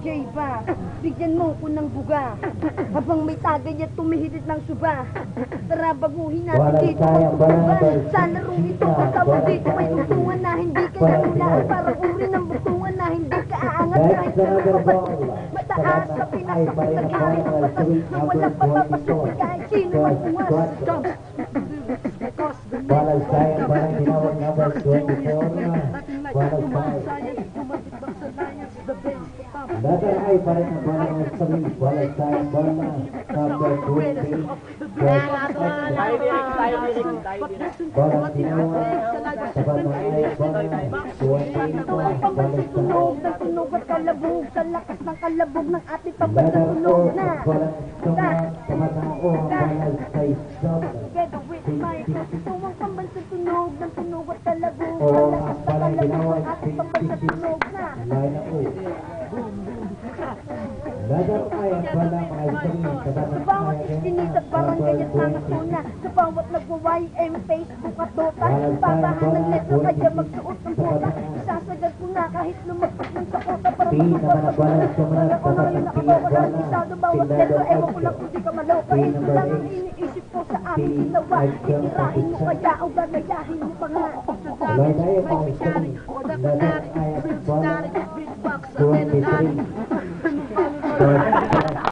J-Ba, bigyan mo ko ng buga. Habang may tagay at tumihirit ng suba. Tara baguhin natin dito magtutuba. Sa larong ito kasama dito may tuntungan na hindi ka nahulaan. Parang uri ng butungan na hindi ka aangat kahit na mabato. Mataas sa pinakapagkakari ng batas na walang papapasok kahit sino magbuwas. Balasaya barang tinawag number 24. Balasaya. Letter I barang ang barang ng sabi. Balasaya barang number 20. Barang tinawag sa barang ay barang 20. Tunog ng tunog at kalabog sa lakas ng kalabog ng ating pambansang tunog na. Barang tumatao ang balasay sub. Together with my tuwang pambansang tunog ng tunog at kalabog sa lakas ng kalabog ng ating pambansang tunog na. Letter I ang barang ay sabi. Sa bawat iskinit at barangay at mga tuna, sa bawat nagwa-YM Facebook at Dota, babahan ng letra kaya magsuot ng bota. Isasagad ko na kahit lumagpas ng sakota para magpapapasunan. Para ko na yun nakabawal ang isado bawat letra, ewan ko lang kung di ka maloka. Ito lang ang iniisip ko sa aking ginawa. Itirahin mo kaya o gagayahin mo pa nga. May pisyari o dakunari, rip starry, beatbox, at tenanari.